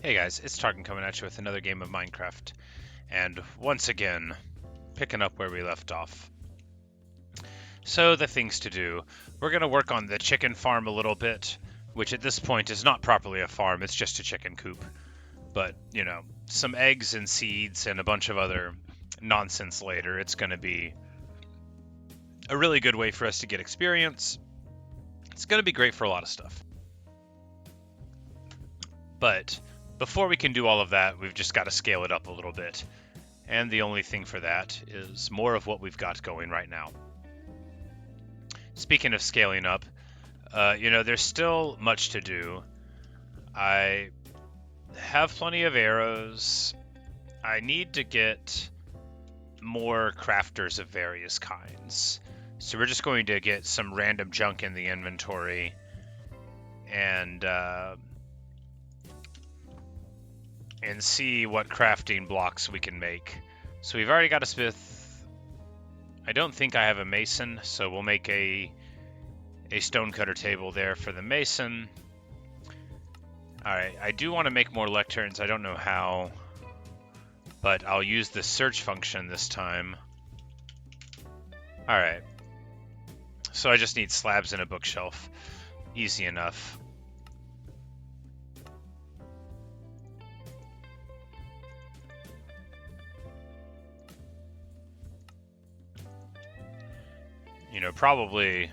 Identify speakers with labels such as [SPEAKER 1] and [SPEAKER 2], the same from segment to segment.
[SPEAKER 1] Hey guys, it's Tarkin coming at you with another game of Minecraft, and once again, picking up where we left off. So the things to do, we're going to work on the chicken farm a little bit, which at this point is not properly a farm, it's just a chicken coop. But, you know, some eggs and seeds and a bunch of other nonsense later, it's going to be a really good way for us to get experience. It's going to be great for a lot of stuff. But before we can do all of that, we've just got to scale it up a little bit. And the only thing for that is more of what we've got going right now. Speaking of scaling up, there's still much to do. I have plenty of arrows. I need to get more crafters of various kinds. So we're just going to get some random junk in the inventory and see what crafting blocks we can make. So we've already got a smith. I don't think I have a mason, so we'll make a stonecutter table there for the mason. Alright, I do want to make more lecterns. I don't know how, but I'll use the search function this time. Alright, so I just need slabs and a bookshelf. Easy enough. You know, probably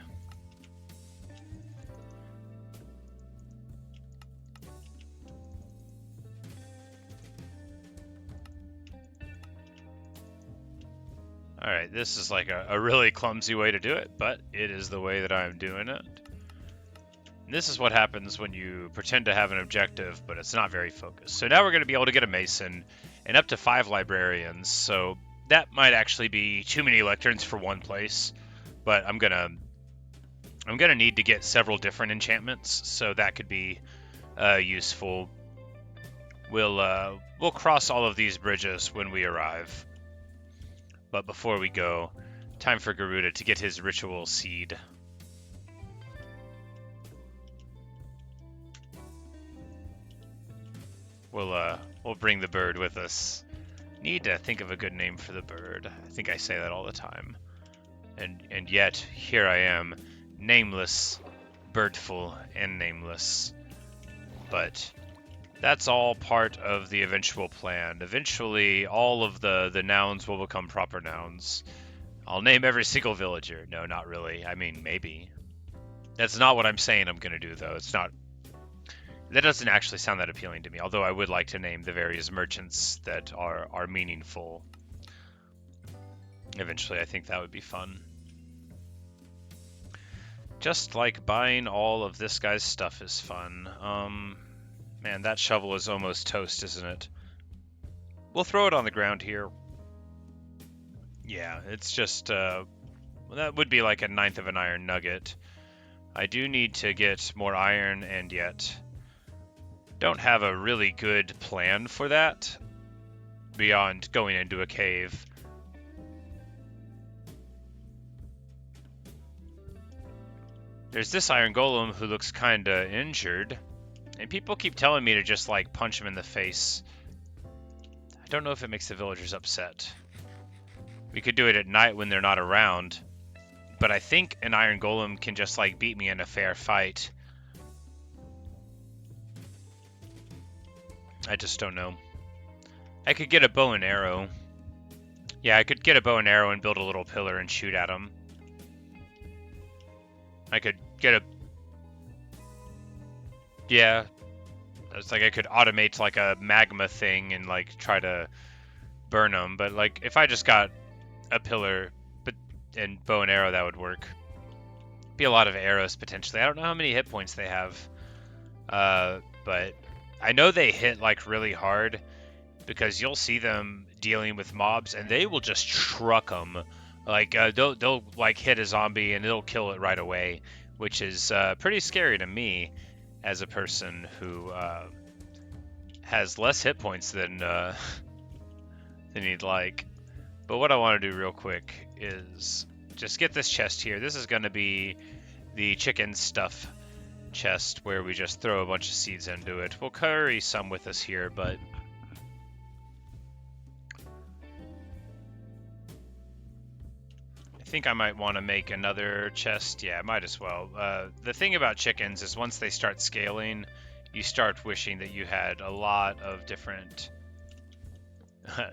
[SPEAKER 1] alright, this is like a really clumsy way to do it, but it is the way that I'm doing it. And this is what happens when you pretend to have an objective, but it's not very focused. So now we're going to be able to get a mason and up to 5 librarians, so that might actually be too many lecterns for one place. But I'm gonna need to get several different enchantments, so that could be useful. We'll cross all of these bridges when we arrive. But before we go, time for Garuda to get his ritual seed. We'll bring the bird with us. Need to think of a good name for the bird. I think I say that all the time. And yet, here I am, nameless, birdful, and nameless. But that's all part of the eventual plan. Eventually, all of the nouns will become proper nouns. I'll name every single villager. No, not really. I mean, maybe. That's not what I'm saying I'm going to do, though. It's not... That doesn't actually sound that appealing to me, although I would like to name the various merchants that are meaningful. Eventually, I think that would be fun. Just like buying all of this guy's stuff is fun. Man, that shovel is almost toast, isn't it? We'll throw it on the ground here. Yeah, it's just, well, that would be like a 1/9 of an iron nugget. I do need to get more iron, and yet don't have a really good plan for that beyond going into a cave. There's this iron golem who looks kinda injured, and people keep telling me to just like punch him in the face. I don't know if it makes the villagers upset. We could do it at night when they're not around, but I think an iron golem can just like beat me in a fair fight. I just don't know. I could get a bow and arrow. Yeah, I could get a bow and arrow and build a little pillar and shoot at him. I could get a... Yeah. It's like I could automate like a magma thing and like try to burn them. But like if I just got a pillar and bow and arrow, that would work. Be a lot of arrows potentially. I don't know how many hit points they have. But I know they hit like really hard because you'll see them dealing with mobs and they will just truck them. Like, they'll like hit a zombie and it'll kill it right away, which is pretty scary to me as a person who has less hit points than he'd like. But what I want to do real quick is just get this chest here. This is going to be the chicken stuff. chest where we just throw a bunch of seeds into it. We'll carry some with us here, but I think I might want to make another chest. Yeah, might as well. The thing about chickens is once they start scaling, you start wishing that you had a lot of different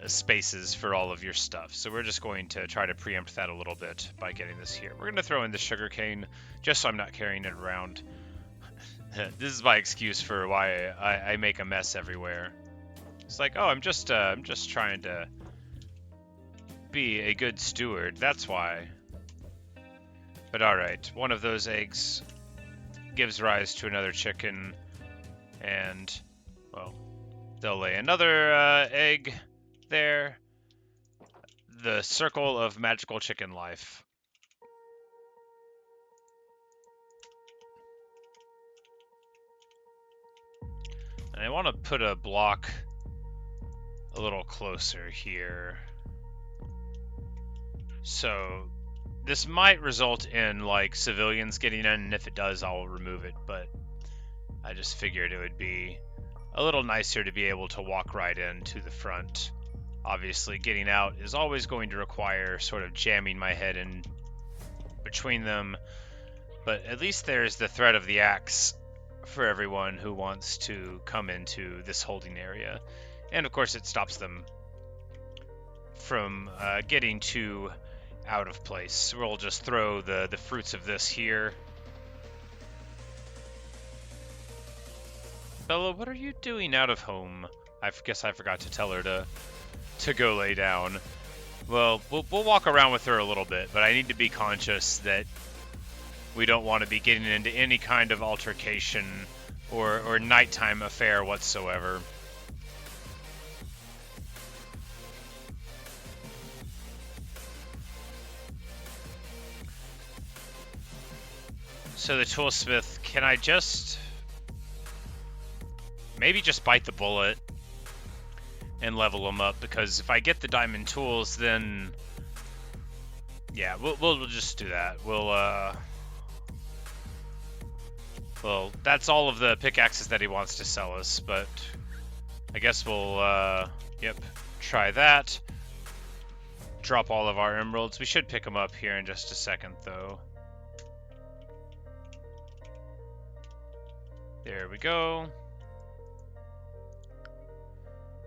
[SPEAKER 1] spaces for all of your stuff. So we're just going to try to preempt that a little bit by getting this here. We're going to throw in the sugarcane just so I'm not carrying it around. This is my excuse for why I make a mess everywhere. It's like, oh, I'm just trying to be a good steward. That's why. But all right, one of those eggs gives rise to another chicken, and well, they'll lay another egg there. The circle of magical chicken life. And I want to put a block a little closer here. So this might result in like civilians getting in, and if it does, I'll remove it, but I just figured it would be a little nicer to be able to walk right in to the front. Obviously, getting out is always going to require sort of jamming my head in between them, but at least there's the threat of the axe for everyone who wants to come into this holding area. And of course, it stops them from getting too out of place. We'll just throw the fruits of this here. Bella, what are you doing out of home? I guess I forgot to tell her to go lay down. Well, we'll walk around with her a little bit, but I need to be conscious that we don't want to be getting into any kind of altercation or nighttime affair whatsoever. So the toolsmith, can I just maybe just bite the bullet and level them up? Because if I get the diamond tools, then yeah, we'll just do that. Well, that's all of the pickaxes that he wants to sell us, but I guess we'll try that. Drop all of our emeralds. We should pick them up here in just a second, though. There we go.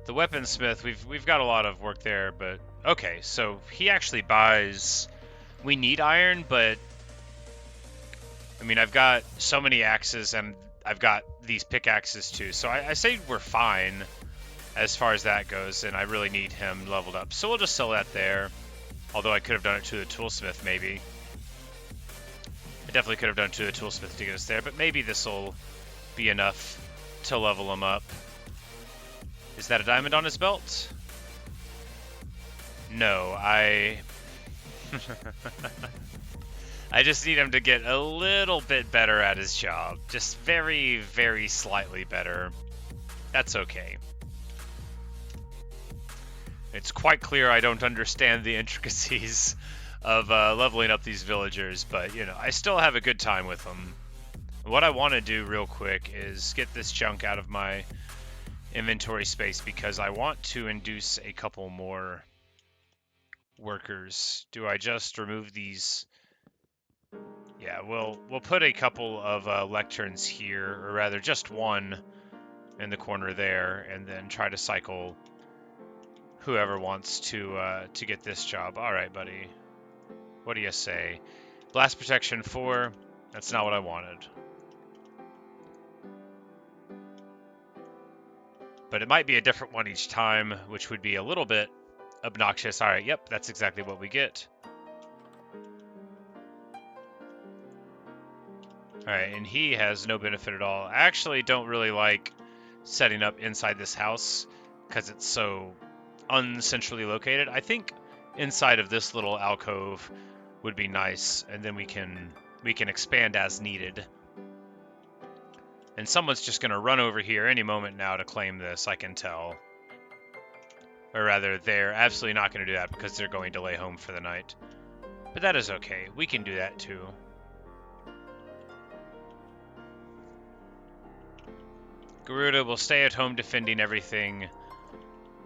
[SPEAKER 1] The weaponsmith, we've got a lot of work there, but okay, so he actually buys. We need iron, but I mean, I've got so many axes, and I've got these pickaxes too, so I say we're fine as far as that goes, and I really need him leveled up. So we'll just sell that there, although I could have done it to the toolsmith, maybe. I definitely could have done it to the toolsmith to get us there, but maybe this will be enough to level him up. Is that a diamond on his belt? No, I just need him to get a little bit better at his job. Just very, very slightly better. That's okay. It's quite clear I don't understand the intricacies of leveling up these villagers, but, you know, I still have a good time with them. What I want to do real quick is get this junk out of my inventory space because I want to induce a couple more workers. Do I just remove these? Yeah, we'll put a couple of lecterns here, or rather just one in the corner there, and then try to cycle whoever wants to get this job. All right, buddy. What do you say? Blast protection 4. That's not what I wanted. But it might be a different one each time, which would be a little bit obnoxious. All right, yep, that's exactly what we get. All right, and he has no benefit at all. I actually don't really like setting up inside this house because it's so uncentrally located. I think inside of this little alcove would be nice, and then we can expand as needed. And someone's just going to run over here any moment now to claim this, I can tell. Or rather, they're absolutely not going to do that because they're going to lay home for the night. But that is okay. We can do that too. Garuda will stay at home defending everything,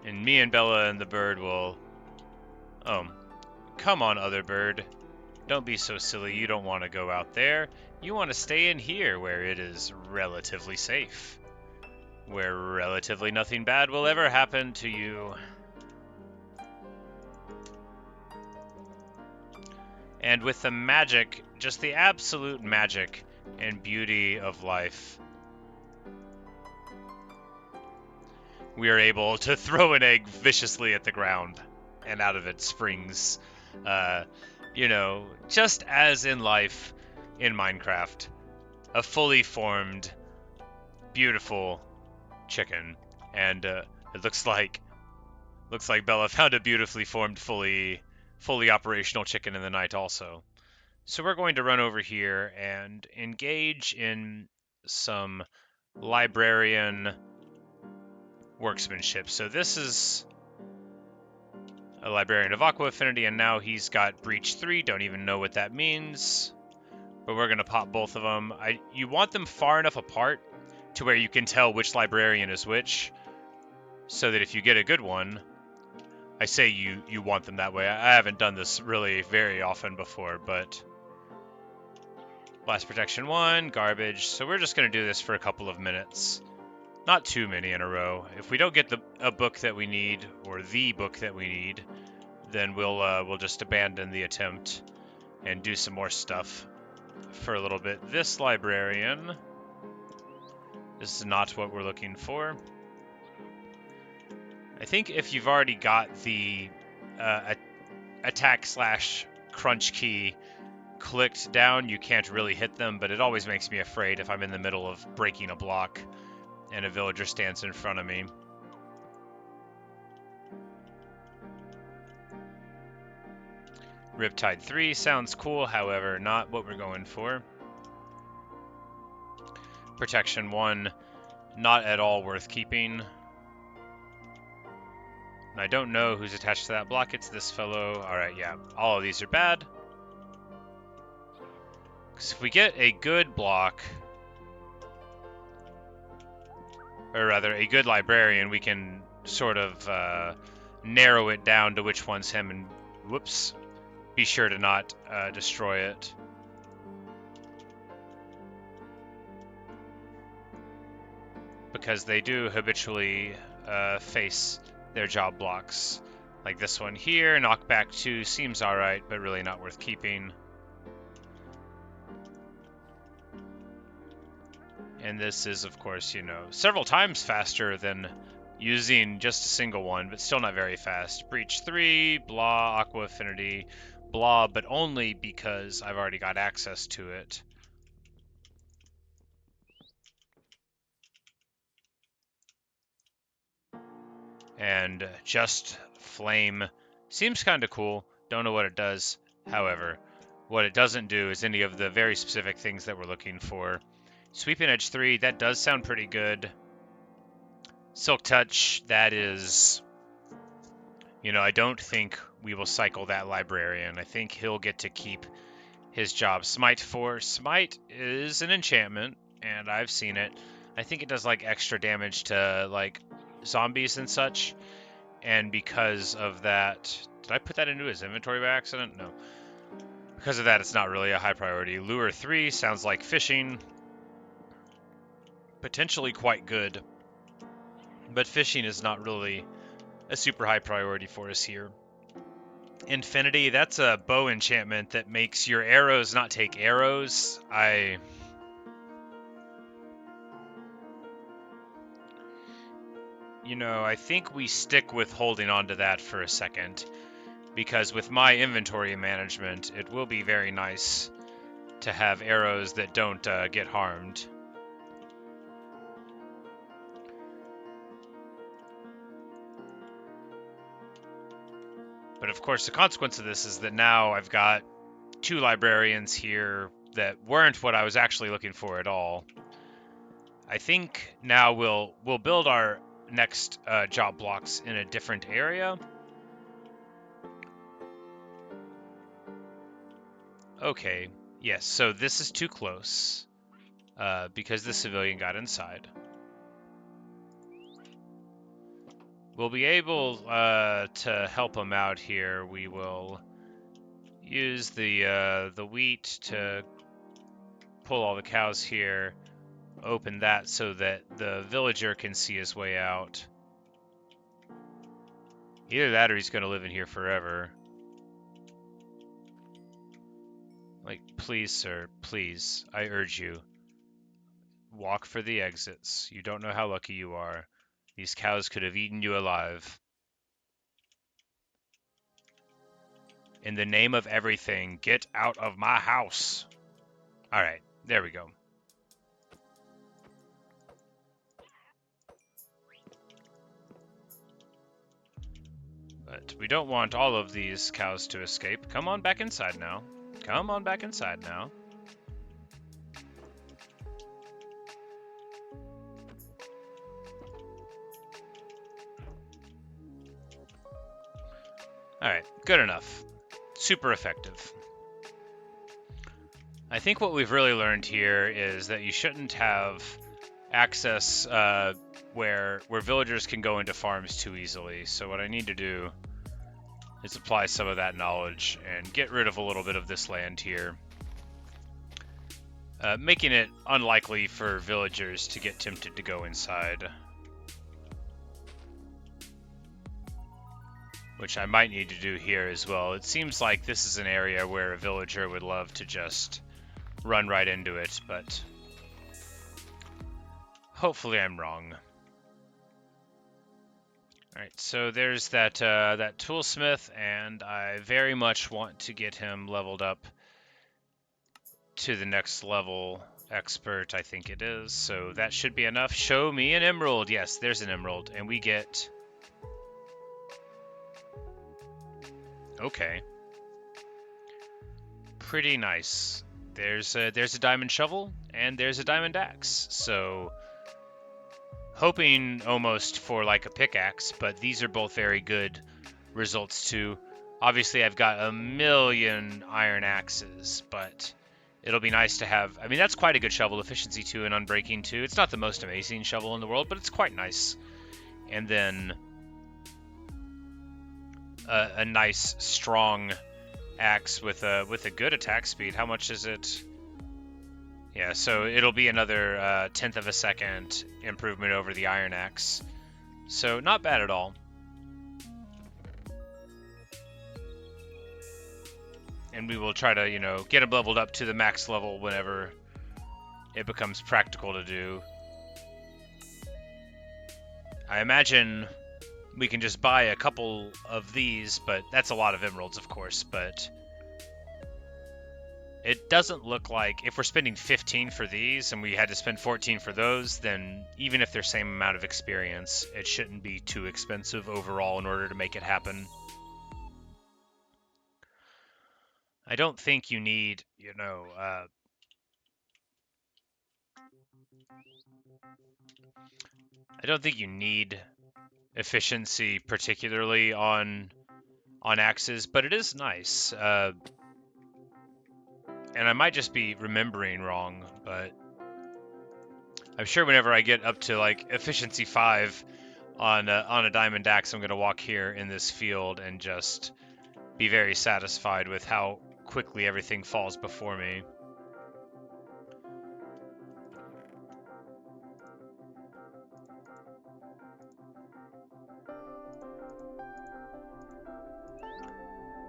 [SPEAKER 1] and me and Bella and the bird will... Oh, come on, other bird. Don't be so silly. You don't want to go out there. You want to stay in here where it is relatively safe. Where relatively nothing bad will ever happen to you. And with the magic, just the absolute magic and beauty of life, we are able to throw an egg viciously at the ground, and out of it springs, you know, just as in life in Minecraft, a fully formed, beautiful chicken. And it looks like Bella found a beautifully formed, fully operational chicken in the night also. So we're going to run over here and engage in some librarian workmanship. So this is a librarian of Aqua Affinity, and now he's got Breach 3. Don't even know what that means, but we're going to pop both of them. You want them far enough apart to where you can tell which librarian is which, so that if you get a good one, I say you want them that way. I haven't done this really very often before, but blast protection 1, garbage. So we're just going to do this for a couple of minutes. Not too many in a row. If we don't get a book that we need, or the book that we need, then we'll just abandon the attempt and do some more stuff for a little bit. This librarian, this is not what we're looking for. I think if you've already got the attack / crunch key clicked down, you can't really hit them, but it always makes me afraid if I'm in the middle of breaking a block and a villager stands in front of me. Riptide 3 sounds cool, however, not what we're going for. Protection 1, not at all worth keeping. And I don't know who's attached to that block. It's this fellow. Alright, yeah. All of these are bad. Because if we get a good block, or rather, a good librarian, we can sort of narrow it down to which one's him, and whoops, be sure to not destroy it. Because they do habitually face their job blocks. Like this one here, knockback 2 seems alright, but really not worth keeping. And this is, of course, you know, several times faster than using just a single one, but still not very fast. Breach 3, blah, Aqua Affinity, blah, but only because I've already got access to it. And just flame seems kind of cool. Don't know what it does. However, what it doesn't do is any of the very specific things that we're looking for. Sweeping Edge 3, that does sound pretty good. Silk Touch, that is... You know, I don't think we will cycle that librarian. I think he'll get to keep his job. Smite 4. Smite is an enchantment, and I've seen it. I think it does, like, extra damage to, like, zombies and such. And because of that... Did I put that into his inventory by accident? No. Because of that, it's not really a high priority. Lure 3 sounds like fishing. Potentially quite good. But fishing is not really a super high priority for us here. Infinity, that's a bow enchantment that makes your arrows not take arrows. You know, I think we stick with holding on to that for a second. Because with my inventory management, it will be very nice to have arrows that don't get harmed. But of course, the consequence of this is that now I've got 2 librarians here that weren't what I was actually looking for at all. I think now we'll build our next job blocks in a different area. Okay, yes, so this is too close because the civilian got inside. we'll be able to help him out here. We will use the wheat to pull all the cows here, open that so that the villager can see his way out. Either that or he's going to live in here forever. Like, please, sir, please, I urge you, walk for the exits. You don't know how lucky you are. These cows could have eaten you alive. In the name of everything, get out of my house. All right, there we go. But we don't want all of these cows to escape. Come on back inside now. Come on back inside now. Alright, good enough. Super effective. I think what we've really learned here is that you shouldn't have access where villagers can go into farms too easily. So what I need to do is apply some of that knowledge and get rid of a little bit of this land here, making it unlikely for villagers to get tempted to go inside. Which I might need to do here as well. It seems like this is an area where a villager would love to just run right into it, but hopefully I'm wrong. Alright, so there's that toolsmith, and I very much want to get him leveled up to the next level expert, I think it is. So that should be enough. Show me an emerald. Yes, there's an emerald, and we get... Okay. Pretty nice. There's a diamond shovel, and there's a diamond axe. So, hoping almost for like a pickaxe, but these are both very good results too. Obviously, I've got a million iron axes, but it'll be nice to have... I mean, that's quite a good shovel. Efficiency 2 and unbreaking 2. It's not the most amazing shovel in the world, but it's quite nice. And then a nice strong axe with a good attack speed. How much is it? Yeah, so it'll be another 10th of a second improvement over the iron axe. So not bad at all. And we will try to, you know, get him leveled up to the max level whenever it becomes practical to do. I imagine we can just buy a couple of these, but that's a lot of emeralds, of course, but it doesn't look like if we're spending 15 for these and we had to spend 14 for those, then even if they're same amount of experience, it shouldn't be too expensive overall in order to make it happen. I don't think you need, you know, I don't think you need efficiency particularly on axes, but it is nice. And I might just be remembering wrong, but I'm sure whenever I get up to like efficiency 5 on a diamond axe, I'm gonna walk here in this field and just be very satisfied with how quickly everything falls before me.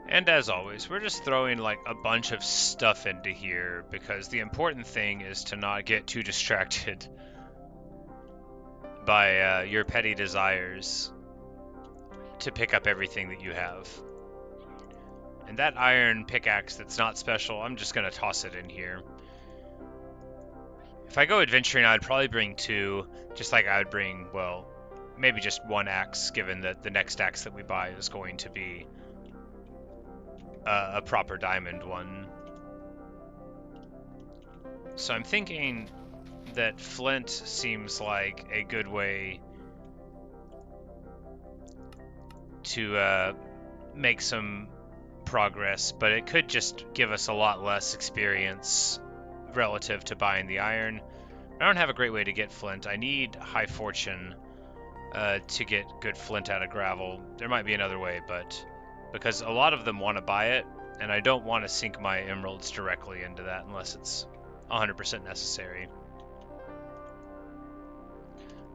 [SPEAKER 1] And as always, we're just throwing like a bunch of stuff into here because the important thing is to not get too distracted by your petty desires to pick up everything that you have. And that iron pickaxe that's not special, I'm just going to toss it in here. If I go adventuring, I'd probably bring 2, just like I would bring, well, maybe just 1 axe, given that the next axe that we buy is going to be a proper diamond one. So I'm thinking that flint seems like a good way to make some progress, but it could just give us a lot less experience relative to buying the iron. I don't have a great way to get flint. I need high fortune to get good flint out of gravel. There might be another way, but because a lot of them want to buy it, and I don't want to sink my emeralds directly into that unless it's 100% necessary.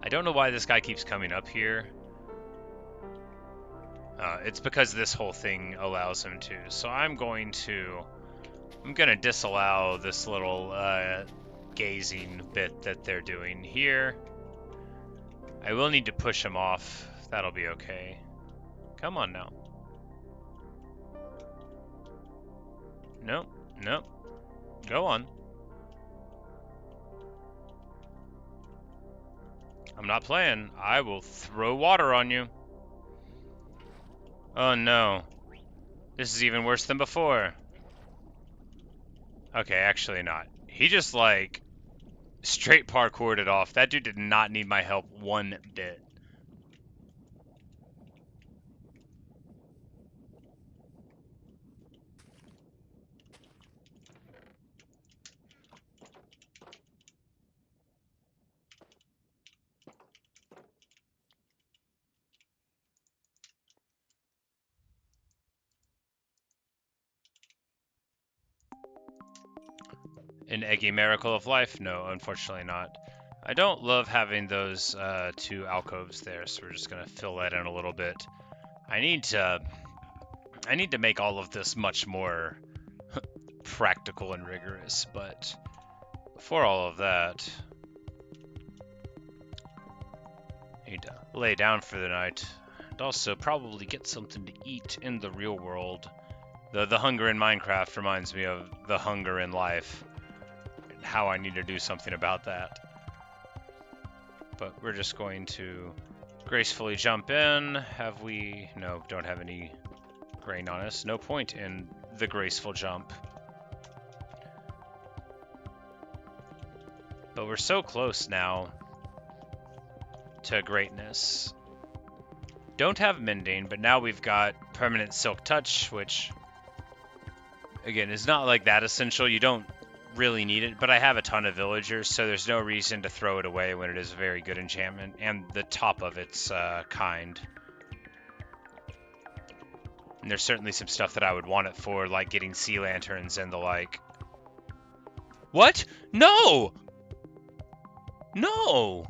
[SPEAKER 1] I don't know why this guy keeps coming up here. It's because this whole thing allows him to. So I'm gonna disallow this little gazing bit that they're doing here. I will need to push him off. That'll be okay. Come on now. Nope, nope. Go on. I'm not playing. I will throw water on you. Oh no. This is even worse than before. Okay, actually not. He just, like, straight parkoured it off. That dude did not need my help one bit. An eggy miracle of life? No, unfortunately not. I don't love having those two alcoves there, so we're just gonna fill that in a little bit. I need to make all of this much more practical and rigorous, but before all of that, I need to lay down for the night and also probably get something to eat in the real world. The hunger in Minecraft reminds me of the hunger in life. How I need to do something about that. But we're just going to gracefully jump in. Have we? No, don't have any grain on us. No point in the graceful jump. But we're so close now to greatness. Don't have mending, but now we've got permanent silk touch, which again is not like that essential. You don't really need it, but I have a ton of villagers, so there's no reason to throw it away when it is a very good enchantment, and the top of it's kind. And there's certainly some stuff that I would want it for, like getting sea lanterns and the like. What? No! No!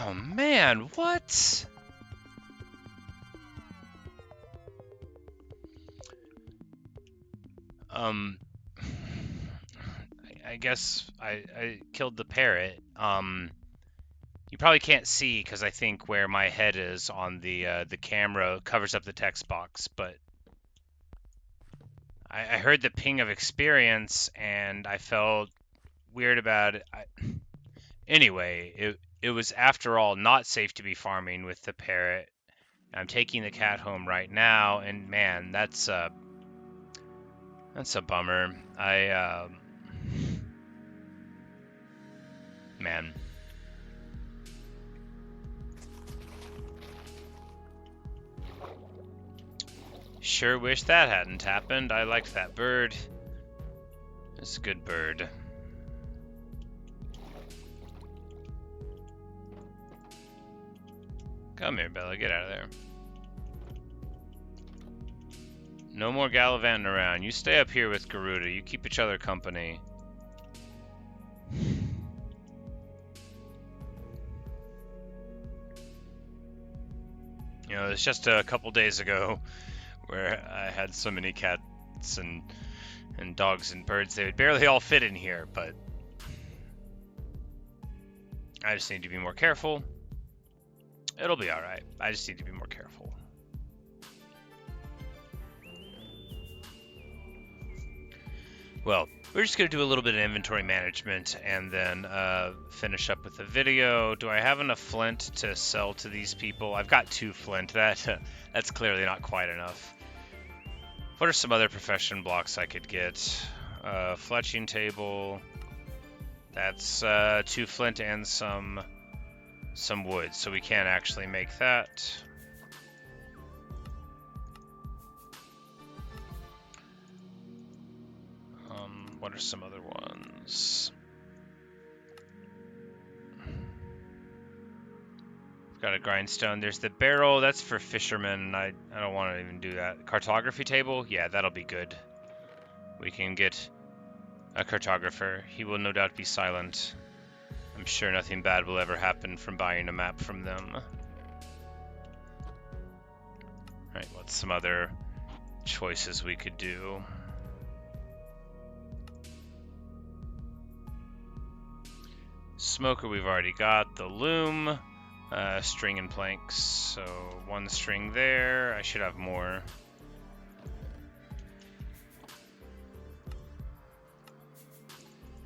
[SPEAKER 1] Oh man, what? I guess I killed the parrot. You probably can't see because I think where my head is on the camera covers up the text box, but I heard the ping of experience and I felt weird about it. Anyway, it was, after all, not safe to be farming with the parrot. I'm taking the cat home right now, and man, that's a bummer. Man. Sure wish that hadn't happened. I liked that bird. It's a good bird. Come here, Bella. Get out of there. No more gallivanting around. You stay up here with Garuda. You keep each other company. You know, it's just a couple days ago where I had so many cats and dogs and birds. They would barely all fit in here, but I just need to be more careful. It'll be alright. I just need to be more careful. Well, we're just going to do a little bit of inventory management and then finish up with the video. Do I have enough flint to sell to these people? I've got 2 flint. That's clearly not quite enough. What are some other profession blocks I could get? Fletching table. That's 2 flint and some wood, so we can actually make that. what are some other ones? Got a grindstone. There's the barrel. That's for fishermen. I don't want to even do that. Cartography table? Yeah, that'll be good. We can get a cartographer. He will no doubt be silent. I'm sure nothing bad will ever happen from buying a map from them. Alright, what's some other choices we could do? Smoker we've already got. The loom. String and planks. So one string there. I should have more.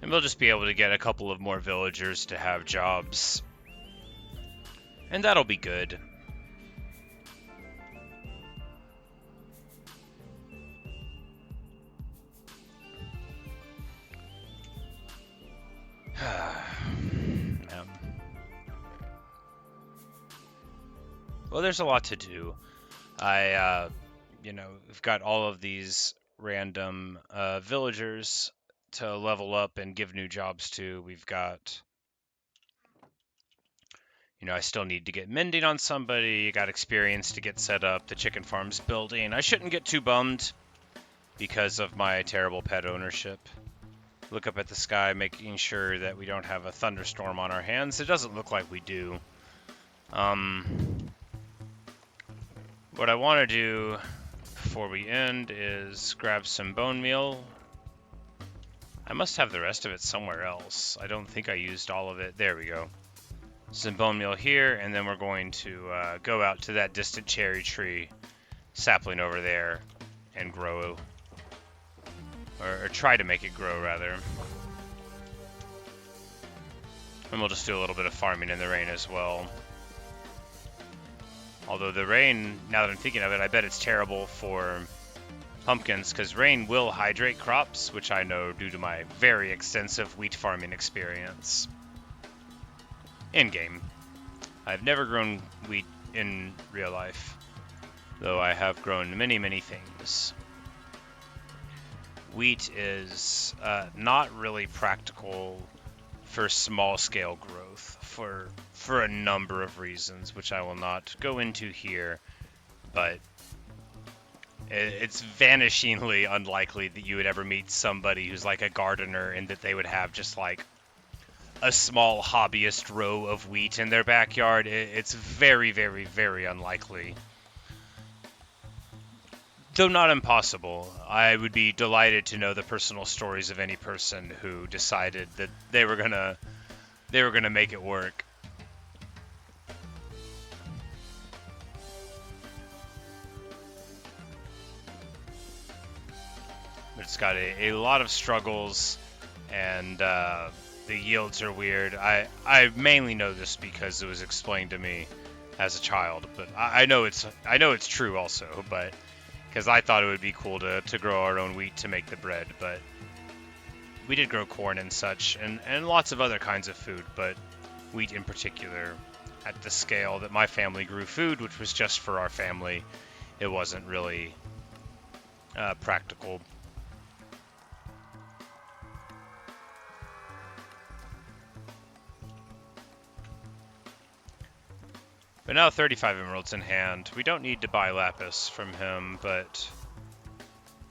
[SPEAKER 1] And we'll just be able to get a couple of more villagers to have jobs. And that'll be good. Well, there's a lot to do. We've got all of these random villagers to level up and give new jobs to. We've got, I still need to get mending on somebody. Got experience to get set up. The chicken farm's building. I shouldn't get too bummed because of my terrible pet ownership. Look up at the sky, making sure that we don't have a thunderstorm on our hands. It doesn't look like we do. What I want to do before we end is grab some bone meal. I must have the rest of it somewhere else. I don't think I used all of it. There we go. Some bone meal here, and then we're going to go out to that distant cherry tree sapling over there and grow, or try to make it grow, rather. And we'll just do a little bit of farming in the rain as well. Although the rain, now that I'm thinking of it, I bet it's terrible for pumpkins, because rain will hydrate crops, which I know due to my very extensive wheat farming experience. In-game. I've never grown wheat in real life, though I have grown many, many things. Wheat is not really practical for small-scale growth for a number of reasons, which I will not go into here, but it's vanishingly unlikely that you would ever meet somebody who's like a gardener and that they would have just like a small hobbyist row of wheat in their backyard. It's very, very, very unlikely. Though not impossible. I would be delighted to know the personal stories of any person who decided that they were gonna make it work. It's got a lot of struggles, and the yields are weird. I mainly know this because it was explained to me as a child, but I know it's true also, but because I thought it would be cool to grow our own wheat to make the bread, but we did grow corn and such, and lots of other kinds of food, but wheat in particular, at the scale that my family grew food, which was just for our family, it wasn't really practical. But now 35 emeralds in hand. We don't need to buy lapis from him, but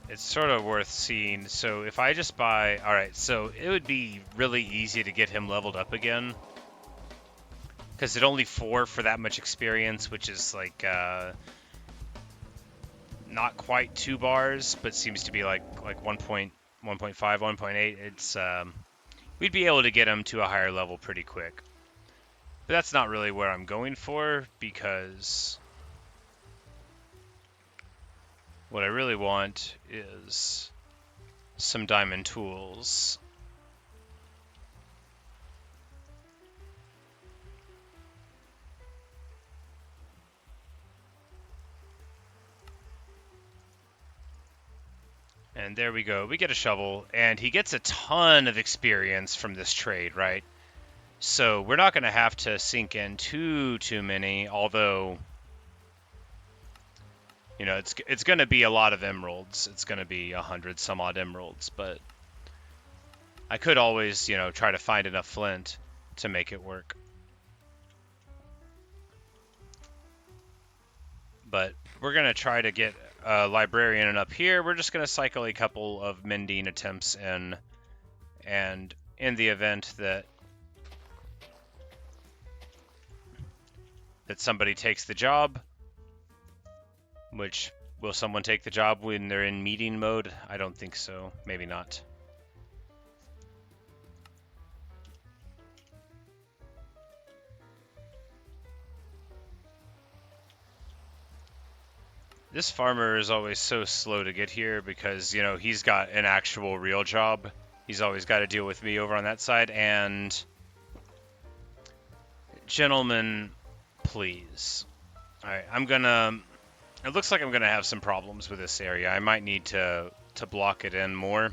[SPEAKER 1] it's sort of worth seeing. So if I just buy... Alright, so it would be really easy to get him leveled up again, because it only 4 for that much experience, which is like not quite 2 bars, but seems to be like 1.5, 1.8. It's we'd be able to get him to a higher level pretty quick. But that's not really where I'm going for, because what I really want is some diamond tools. And there we go. We get a shovel, and he gets a ton of experience from this trade, right? So we're not going to have to sink in too many, although, you know, it's going to be a lot of emeralds. It's going to be 100 some odd emeralds, but I could always, try to find enough flint to make it work. But we're going to try to get a librarian up here. We're just going to cycle a couple of mending attempts in, and in the event that somebody takes the job, which, will someone take the job when they're in meeting mode? I don't think so. Maybe not. This farmer is always so slow to get here because, he's got an actual real job. He's always got to deal with me over on that side. And, gentlemen, please. Alright, it looks like I'm gonna have some problems with this area. I might need to block it in more,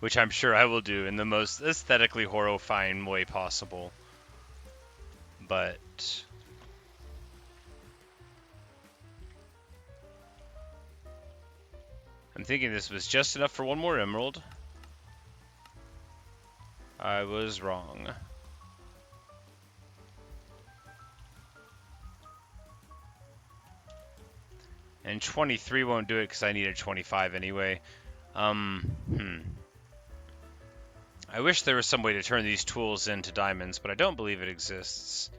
[SPEAKER 1] which I'm sure I will do in the most aesthetically horrifying way possible. But I'm thinking this was just enough for one more emerald. I was wrong. And 23 won't do it because I needed 25 anyway. I wish there was some way to turn these tools into diamonds, but I don't believe it exists.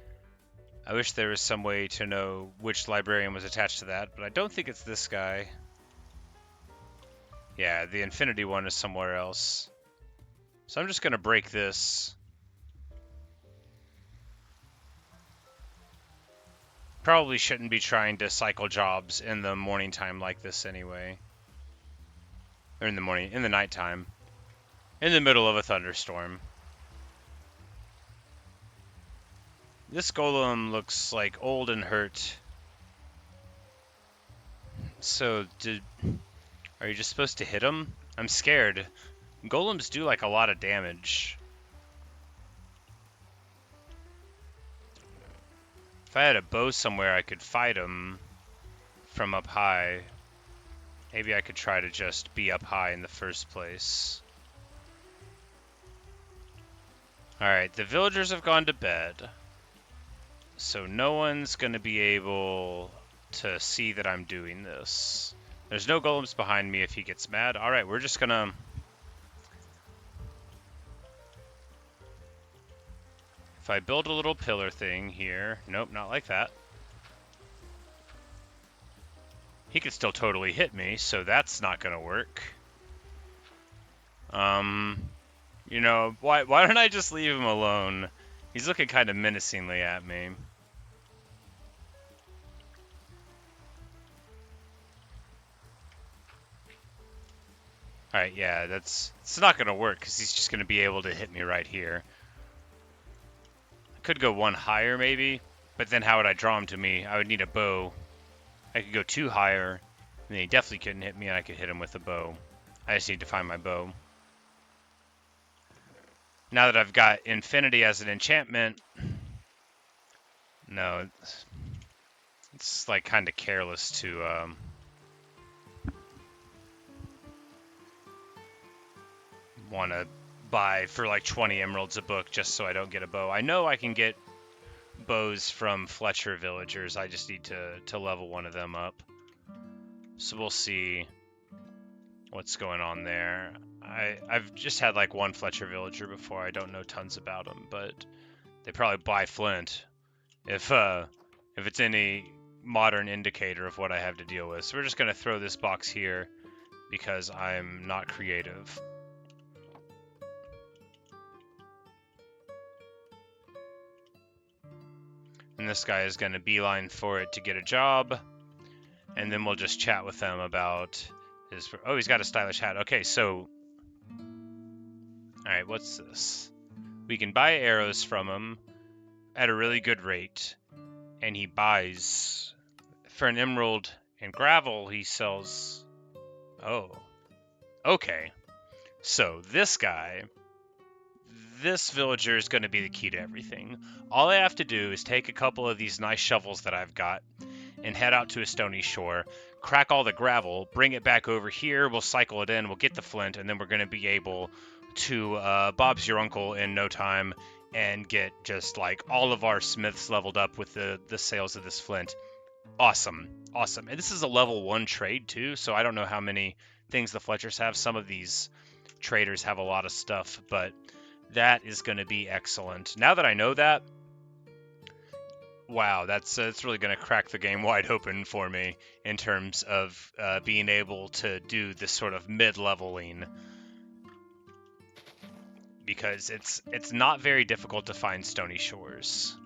[SPEAKER 1] I wish there was some way to know which librarian was attached to that, but I don't think it's this guy. Yeah, the infinity one is somewhere else. So I'm just going to break this. Probably shouldn't be trying to cycle jobs in the morning time like this anyway. Or in the nighttime. In the middle of a thunderstorm. This golem looks like old and hurt. So, are you just supposed to hit him? I'm scared. Golems do like a lot of damage. If I had a bow somewhere I could fight him from up high. Maybe I could try to just be up high in the first place. Alright, the villagers have gone to bed. So no one's going to be able to see that I'm doing this. There's no golems behind me if he gets mad. Alright, we're just going to... If I build a little pillar thing here... Nope, not like that. He could still totally hit me, so that's not going to work. You know, why don't I just leave him alone? He's looking kind of menacingly at me. Alright, yeah, it's not going to work because he's just going to be able to hit me right here. I could go one higher maybe, but then how would I draw him to me? I would need a bow. I could go two higher, and then he definitely couldn't hit me, and I could hit him with a bow. I just need to find my bow. Now that I've got infinity as an enchantment, no, it's like kind of careless to want to buy for like 20 emeralds a book just so I don't get a bow. I know I can get bows from Fletcher villagers. I just need to level one of them up. So we'll see what's going on there. I've just had like one Fletcher villager before. I don't know tons about them, but they probably buy flint if it's any modern indicator of what I have to deal with. So we're just going to throw this box here because I'm not creative. And this guy is going to beeline for it to get a job. And then we'll just chat with them about his... Oh, he's got a stylish hat. Okay, so... Alright, what's this? We can buy arrows from him at a really good rate. And he buys... For an emerald and gravel, he sells... Oh. Okay. So, this guy... This villager is going to be the key to everything. All I have to do is take a couple of these nice shovels that I've got and head out to a stony shore, crack all the gravel, bring it back over here, we'll cycle it in, we'll get the flint, and then we're going to be able to Bob's your uncle in no time and get just like all of our smiths leveled up with the sales of this flint. Awesome. Awesome. And this is a level 1 trade too, so I don't know how many things the Fletchers have. Some of these traders have a lot of stuff, but that is going to be excellent. Now that I know that, wow, that's really going to crack the game wide open for me in terms of being able to do this sort of mid-leveling, because it's not very difficult to find stony shores.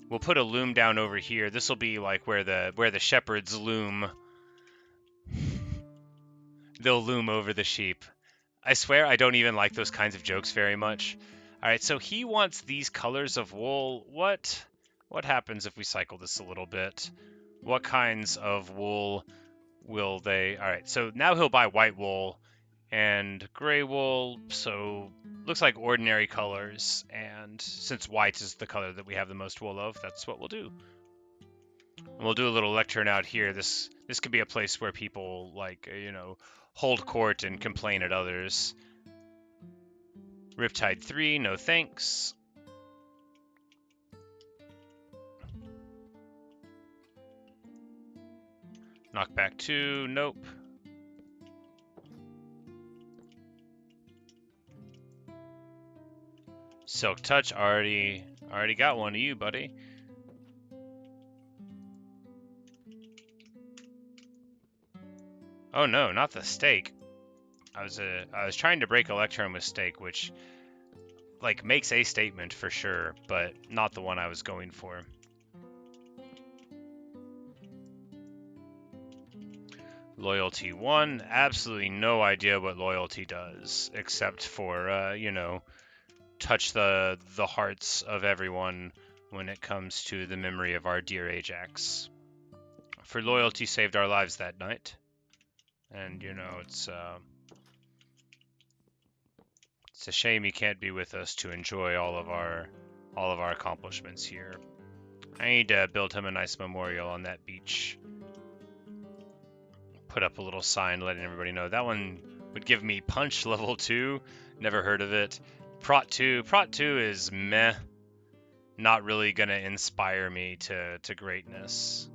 [SPEAKER 1] We'll put a loom down over here. This will be like where the shepherds loom. They'll loom over the sheep. I swear I don't even like those kinds of jokes very much. All right, so he wants these colors of wool. What happens if we cycle this a little bit? What kinds of wool will they... All right, so now he'll buy white wool and gray wool, so looks like ordinary colors, and since white is the color that we have the most wool of, that's what we'll do. And we'll do a little lectern out here. This could be a place where people, like, you know, hold court and complain at others. Riptide 3, no thanks. Knockback 2, nope. Silk Touch, already got one of you, buddy. Oh no, not the steak. I was trying to break a lectern with steak, which like makes a statement for sure, but not the one I was going for. Loyalty 1, absolutely no idea what loyalty does, except for you know, touch the hearts of everyone when it comes to the memory of our dear Ajax. For loyalty saved our lives that night. And you know, it's a shame he can't be with us to enjoy all of our accomplishments here. I need to build him a nice memorial on that beach. Put up a little sign letting everybody know. That one would give me punch level 2. Never heard of it. Prot 2. Prot 2 is meh. Not really gonna inspire me to greatness.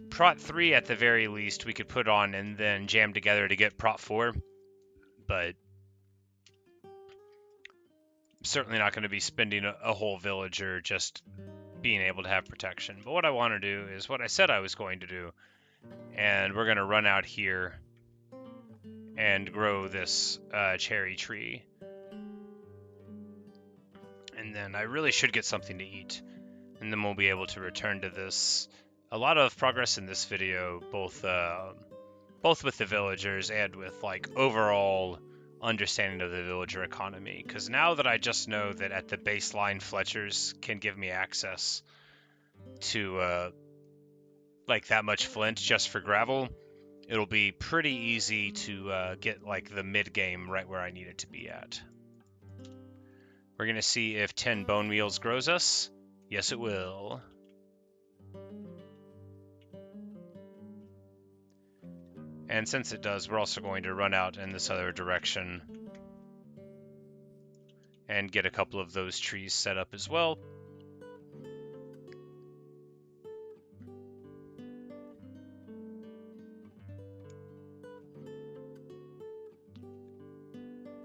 [SPEAKER 1] Prot 3 at the very least we could put on and then jam together to get Prot 4. But certainly not going to be spending a whole villager just being able to have protection. But what I want to do is what I said I was going to do. And we're going to run out here and grow this cherry tree. And then I really should get something to eat. And then we'll be able to return to this. A lot of progress in this video, both with the villagers and with like overall understanding of the villager economy. Because now that I just know that at the baseline Fletchers can give me access to like that much flint just for gravel, it'll be pretty easy to get like the mid game right where I need it to be at. We're gonna see if 10 bone meals grows us. Yes, it will. And since it does, we're also going to run out in this other direction and get a couple of those trees set up as well.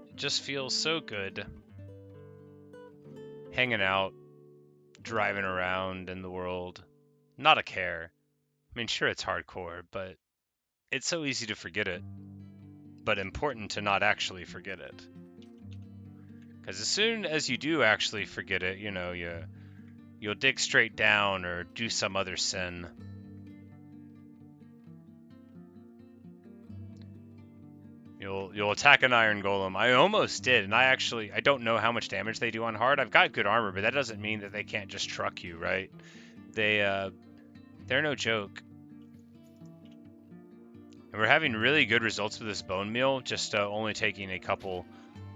[SPEAKER 1] It just feels so good hanging out, driving around in the world. Not a care. I mean, sure, it's hardcore, but it's so easy to forget it, but important to not actually forget it. Because as soon as you do actually forget it, you know, you'll dig straight down or do some other sin. You'll attack an iron golem. I almost did, and I don't know how much damage they do on hard. I've got good armor, but that doesn't mean that they can't just truck you, right? They're no joke. And we're having really good results with this bone meal, just only taking a couple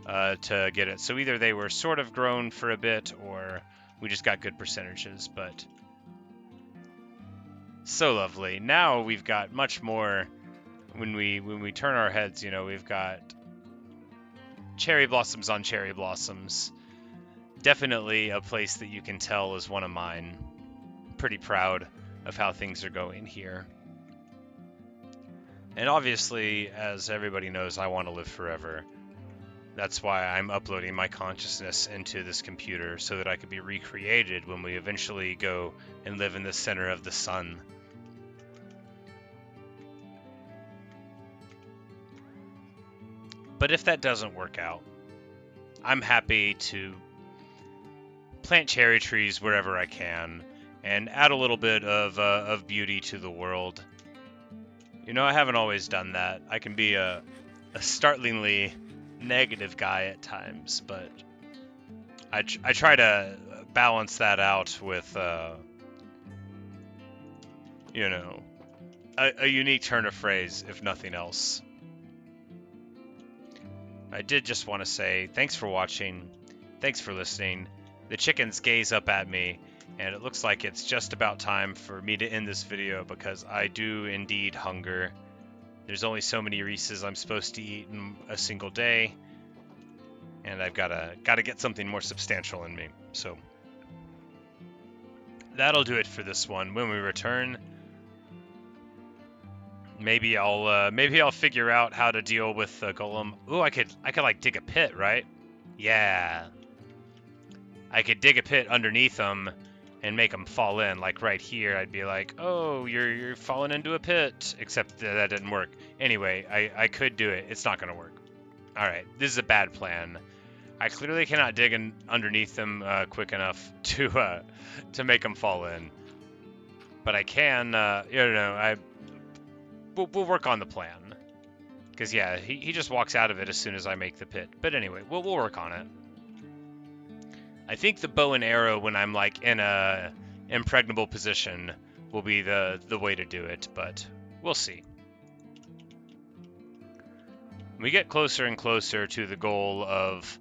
[SPEAKER 1] to get it. So either they were sort of grown for a bit, or we just got good percentages. But So lovely. Now we've got much more. When we turn our heads, you know, we've got cherry blossoms on cherry blossoms. Definitely a place that you can tell is one of mine. Pretty proud of how things are going here. And obviously, as everybody knows, I want to live forever. That's why I'm uploading my consciousness into this computer, so that I could be recreated when we eventually go and live in the center of the sun. But if that doesn't work out, I'm happy to plant cherry trees wherever I can and add a little bit of beauty to the world. You know, I haven't always done that. I can be a startlingly negative guy at times, but I try to balance that out with, you know, a unique turn of phrase, if nothing else. I did just want to say thanks for watching, thanks for listening. The chickens gaze up at me, and it looks like it's just about time for me to end this video because I do indeed hunger. There's only so many Reese's I'm supposed to eat in a single day, and I've gotta get something more substantial in me. So that'll do it for this one. When we return, maybe I'll figure out how to deal with the golem. Ooh, I could like dig a pit, right? Yeah. I could dig a pit underneath them and make them fall in. Like right here, I'd be like, oh, you're falling into a pit. Except that didn't work. Anyway, I could do it. It's not going to work. All right, this is a bad plan. I clearly cannot dig in underneath them quick enough to make them fall in. But I can, you know, we'll work on the plan. Because, yeah, he just walks out of it as soon as I make the pit. But anyway, we'll work on it. I think the bow and arrow, when I'm like in a impregnable position, will be the way to do it, but we'll see. We get closer and closer to the goal of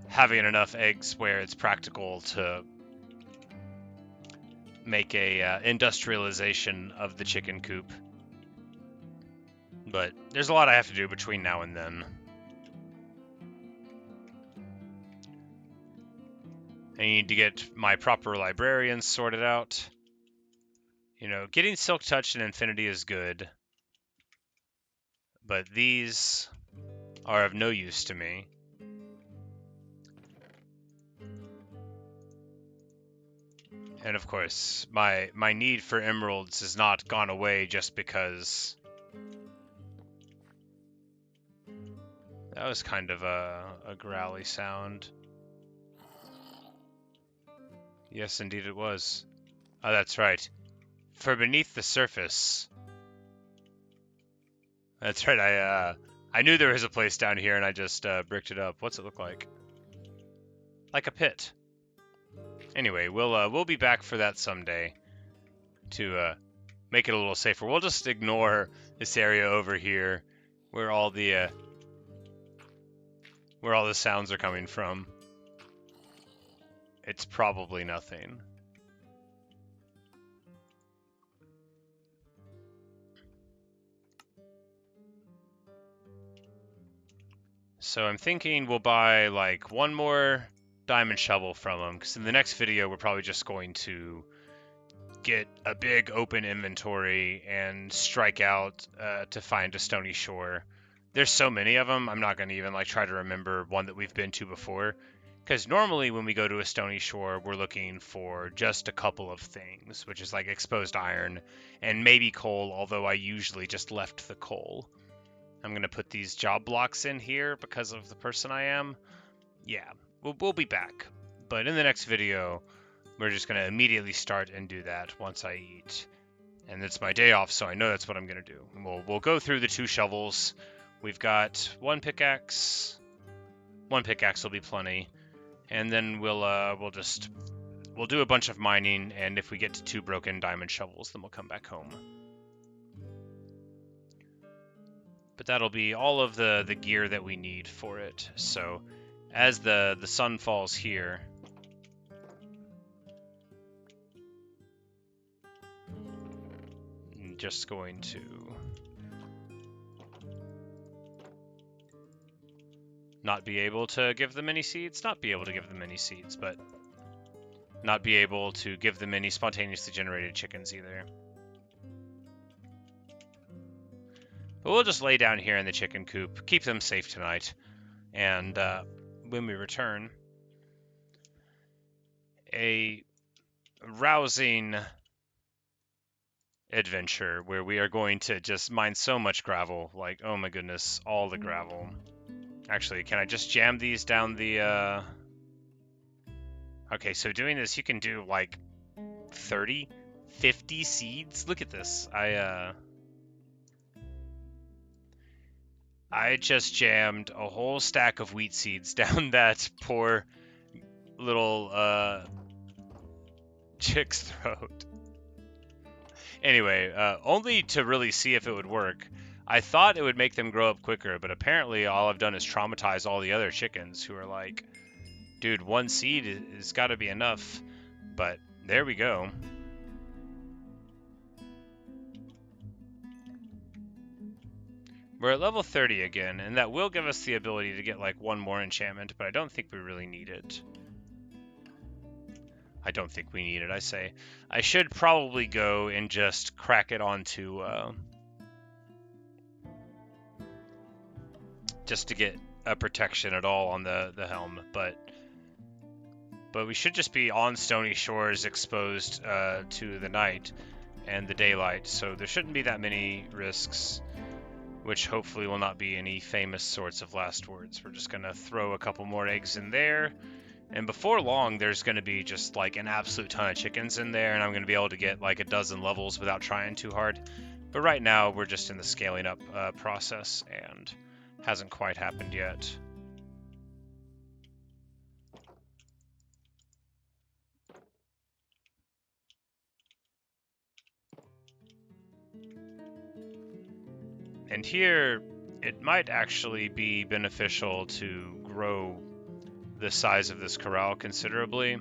[SPEAKER 1] having enough eggs where it's practical to make a industrialization of the chicken coop. But there's a lot I have to do between now and then. I need to get my proper librarians sorted out. You know, getting Silk Touch and Infinity is good, but these are of no use to me. And of course, my need for emeralds has not gone away just because... That was kind of a growly sound. Yes, indeed it was. Oh, that's right. For beneath the surface. That's right, I knew there was a place down here and I just bricked it up. What's it look like? Like a pit. Anyway, we'll be back for that someday to make it a little safer. We'll just ignore this area over here where all the sounds are coming from. It's probably nothing. So I'm thinking we'll buy like one more diamond shovel from them, because in the next video we're probably just going to get a big open inventory and strike out to find a stony shore. There's so many of them, I'm not going to even like try to remember one that we've been to before. Because normally when we go to a stony shore, we're looking for just a couple of things, which is like exposed iron and maybe coal, although I usually just left the coal. I'm going to put these job blocks in here because of the person I am. Yeah, we'll be back. But in the next video, we're just going to immediately start and do that once I eat. And it's my day off, so I know that's what I'm going to do. We'll go through the 2 shovels. We've got 1 pickaxe. 1 pickaxe will be plenty. And then we'll do a bunch of mining, and if we get to 2 broken diamond shovels, then we'll come back home. But that'll be all of the gear that we need for it. So as the sun falls here, just going to not be able to give them any seeds, not be able to give them any seeds, but not be able to give them any spontaneously generated chickens either. But we'll just lay down here in the chicken coop, keep them safe tonight, and when we return, a rousing adventure where we are going to just mine so much gravel, like, oh my goodness, all the gravel. Actually, can I just jam these down the, Okay, so doing this, you can do, like, 30, 50 seeds? Look at this. I just jammed a whole stack of wheat seeds down that poor little, chick's throat. Anyway, only to really see if it would work. I thought it would make them grow up quicker, but apparently all I've done is traumatize all the other chickens who are like, dude, one seed has got to be enough. But there we go. We're at level 30 again, and that will give us the ability to get like one more enchantment, but I don't think we really need it. I don't think we need it, I say. I should probably go and just crack it onto... just to get a protection at all on the helm, but we should just be on stony shores exposed to the night and the daylight, so there shouldn't be that many risks, which hopefully will not be any famous sorts of last words. We're just going to throw a couple more eggs in there, and before long there's going to be just like an absolute ton of chickens in there, and I'm going to be able to get like a dozen levels without trying too hard. But right now we're just in the scaling up process, and hasn't quite happened yet. And here, it might actually be beneficial to grow the size of this corral considerably,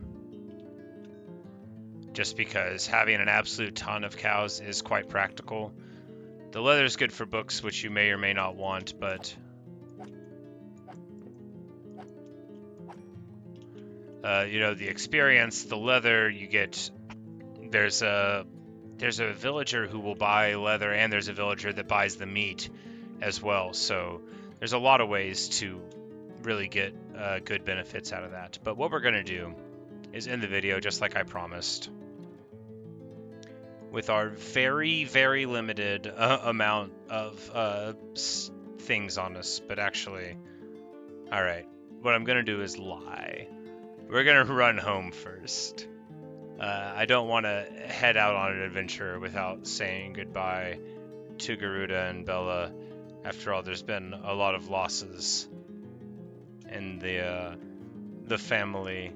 [SPEAKER 1] just because having an absolute ton of cows is quite practical. The leather is good for books, which you may or may not want, but you know, the experience, the leather, you get, there's a villager who will buy leather, and there's a villager that buys the meat as well. So there's a lot of ways to really get good benefits out of that. But what we're going to do is end the video just like I promised, with our very, very limited amount of things on us. But actually, all right, what I'm going to do is lie. We're going to run home first. I don't want to head out on an adventure without saying goodbye to Garuda and Bella. After all, there's been a lot of losses in the family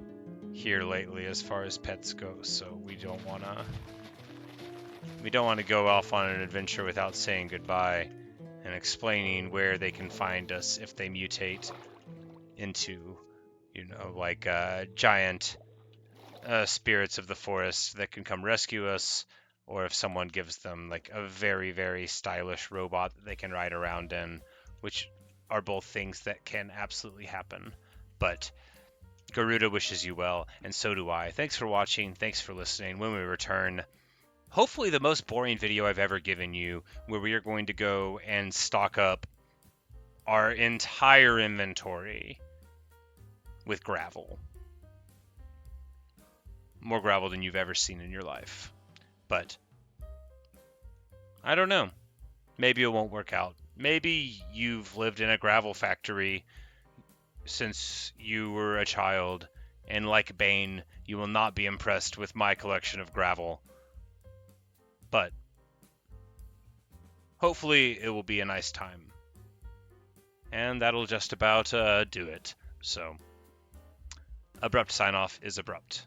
[SPEAKER 1] here lately as far as pets go, so we don't want to go off on an adventure without saying goodbye and explaining where they can find us if they mutate into, you know, like giant spirits of the forest that can come rescue us, or if someone gives them like a very, very stylish robot that they can ride around in, which are both things that can absolutely happen. But Garuda wishes you well, and so do I. Thanks for watching. Thanks for listening. When we return, hopefully the most boring video I've ever given you, where we are going to go and stock up our entire inventory with gravel. More gravel than you've ever seen in your life. But I don't know. Maybe it won't work out. Maybe you've lived in a gravel factory since you were a child, and like Bane, you will not be impressed with my collection of gravel. But hopefully it will be a nice time. And that'll just about do it. So, abrupt sign off is abrupt.